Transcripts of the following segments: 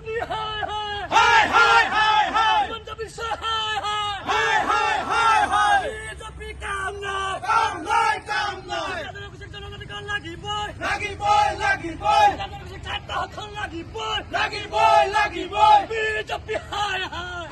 Modi hai Hai hai hai hai. Himanta Biswa hai Hai hai hai hai. BJP কাম নাই কাম নাই কাম নাই। জনগণৰ লাগিবই লাগিবই লাগিবই। জনগণৰ লাগিবই লাগিবই লাগিবই। BJP hai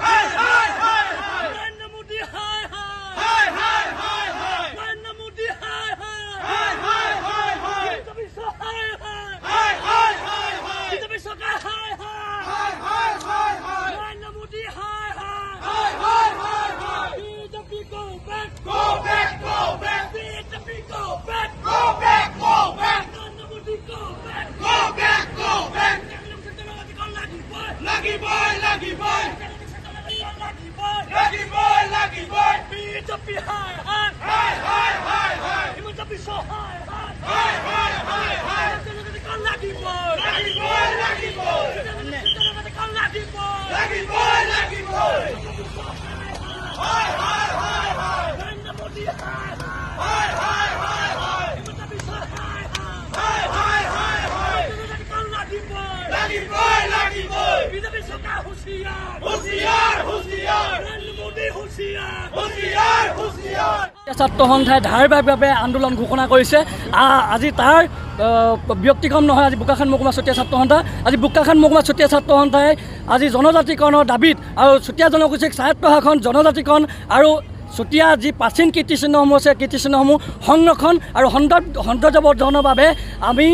হাই হাই হাই হাই। Narendra Modi hai হাই হাই হাই হাই। Narendra Modi hai হাই হাই হাই হাই। Himanta Biswa hai হাই হাই হাই হাই। BJP সরকার hai হাই হাই হাই হাই। Narendra Modi hai হাই হাই হাই হাই। BJP go back Go back go back. BJP go back Go back go back. Narendra Modi go back Go back go back. জনগণৰ লাগিবই লাগিবই লাগিবই। লাগিবই লাগিবই লাগিবই। BJP hai হাই হাই হাই হাই। Himanta Biswa hai হাই হাই হাই হাই। জনগণৰ লাগিবই লাগিবই লাগিবই। জনগণৰ লাগিবই লাগিবই লাগিবই। হাই হাই হাই হাই। Narendra Modi hai হাই হাই হাই হাই। Himanta Biswa hai হাই হাই হাই হাই। জনগণৰ লাগিবই লাগিবই লাগিবই। BJP সৰকাৰ হুঁশিয়াৰ হুঁশিয়াৰ হুঁশিয়াৰ। নৰেন্দ্ৰ মোদী হুঁশিয়াৰ হুঁশিয়াৰ হুঁশিয়াৰ। ছাত্ৰ সন্থাই ধাৰাবাহিকভাৱে আন্দোলন ঘোষণা কৰিছে আজি তাৰ ব্যক্তিক্ৰম নহয় আজি বোকাখাট মহকুমা চুতীয়া ছাত্ৰ সন্থা আজি বোকাখাট মহকুমা চুতীয়া ছাত্ৰ সন্থাই আজি জনজাতিকৰণৰ দাবীত আৰু চুতীয়া জনগোষ্ঠীক স্বায়ত্ব শাসন জনজাতিকৰণ আৰু চুতীয়া যি প্ৰাচীন কীৰ্তিচিহ্নসমূহ আছে কীৰ্তিচিহ্নসমূহ সংৰক্ষণ আৰু সৌন্দৰ্যবৰ্ধনৰ বাবে আমি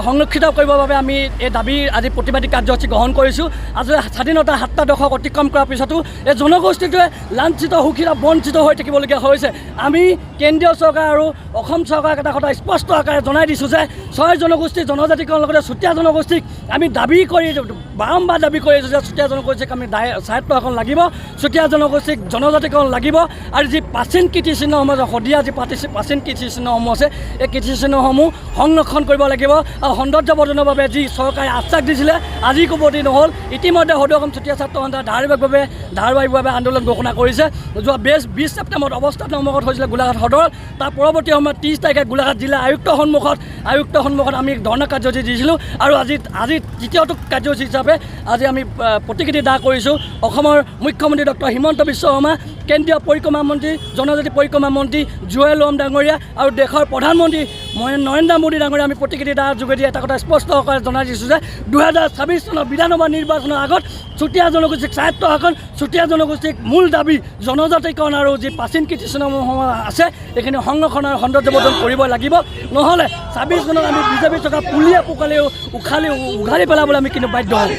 সংৰক্ষিত কৰিবৰ বাবে আমি এই দাবী আজি প্ৰতিবাদী কাৰ্যসূচী গ্ৰহণ কৰিছোঁ আজি স্বাধীনতাৰ ৭টা দশক অতিক্ৰম কৰাৰ পিছতো এই জনগোষ্ঠীটোৱে লাঞ্ছিত শোষিত বঞ্চিত হৈ থাকিবলগীয়া হৈছে আমি কেন্দ্ৰীয় চৰকাৰ আৰু অসম চৰকাৰক এটা কথা স্পষ্ট আকাৰে জনাই দিছোঁ যে ৬ জনগোষ্ঠীৰ জনজাতিকৰণৰ লগতে চুতীয়া জনগোষ্ঠীক আমি দাবী কৰি বাৰম্বাৰ দাবী কৰি আছোঁ যে চুতীয়া জনগোষ্ঠীক আমি স্বায়ত্ব শাসন লাগিব চুতীয়া জনগোষ্ঠীক জনজাতিকৰণ লাগিব আৰু যি প্ৰাচীন কীৰ্তিচিহ্নসমূহ শদিয়া যি প্ৰাচীন কীৰ্তিচিহ্নসমূহ আছে এই কীৰ্তিচিহ্নসমূহ সংৰক্ষণ কৰিব লাগিব আৰু সৌন্দৰ্যবৰ্ধনৰ বাবে যি চৰকাৰে আশ্বাস দিছিলে আজি কোবতি নহ'ল ইতিমধ্যে সদৌ অসম চুতীয়া ছাত্ৰ সন্থাই ধাৰাবাহিকভাৱে আন্দোলন ঘোষণা কৰিছে যোৱা ২০ ছেপ্টেম্বৰত অৱস্থাত নমগত হৈছিলে গোলাঘাট সদৰ তাৰ পৰৱৰ্তী সময়ত ৩০ তাৰিখে গোলাঘাট জিলা আয়ুক্তৰ সন্মুখত আমি ধৰ্ণা কাৰ্যসূচী দিছিলোঁ আৰু আজি তৃতীয়টো কাৰ্যসূচী হিচাপে আজি আমি প্ৰতিকৃতি দাহ কৰিছোঁ অসমৰ মুখ্যমন্ত্ৰী ডক্টৰ হিমন্ত বিশ্ব শৰ্মা কেন্দ্ৰীয় পৰিক্ৰমা মন্ত্ৰী জনজাতি পৰিক্ৰমা মন্ত্ৰী জুৱেল ওম ডাঙৰীয়া আৰু দেশৰ প্ৰধানমন্ত্ৰী নৰেন্দ্ৰ মোদী ডাঙৰীয়া আমি প্ৰতিকৃতি দাহ যোগেদি এটা কথা স্পষ্ট আকাৰে জনাই দিছোঁ যে ২০২৬ চনৰ বিধানসভা নিৰ্বাচনৰ আগত চুতীয়া জনগোষ্ঠীক স্বায়ত্ব শাসন চুতীয়া জনগোষ্ঠীক মূল দাবী জনজাতিকৰণ আৰু যি প্ৰাচীন কীৰ্তিচিহ্নসমূহ আছে এইখিনি সংৰক্ষণ আৰু সৌন্দৰ্যবৰ্ধন কৰিব লাগিব নহ'লে ২৬ চনত আমি বিজেপি চৰকাৰ পুলিয়ে পোকালেও উঘালি পেলাবলৈ আমি কিন্তু বাধ্য হ'ম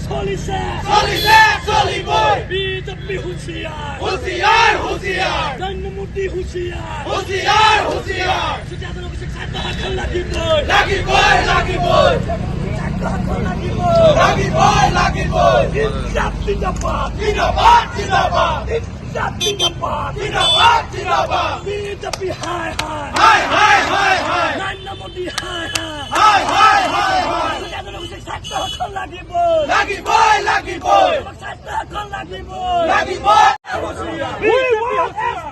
চলিছে চলিছে চলিবই। বিজেপি হুঁশিয়ার হুঁশিয়ার হুঁশিয়ার। নরেন্দ্র মোদী হুঁশিয়ার হুঁশিয়ার হুঁশিয়ার। চুতীয়া জনগোষ্ঠীক স্বায়ত্ব শাসন লাগিবই লাগিবই লাগিবই। লাগিবই লাগিবই। জিন্দাবাদ জিন্দাবাদ জিন্দাবাদ। জিন্দাবাদ জিন্দাবাদ। বিজেপি হাই হাই হাই হাই হাই। নরেন্দ্র মোদী হাই হাই হাই হাই হাই। চুতীয়া জনগোষ্ঠীক স্বায়ত্ব শাসন লাগিবই লাগিবই লাগিবই। স্বায়ত্ব শাসন লাগিবই লাগিবই। We want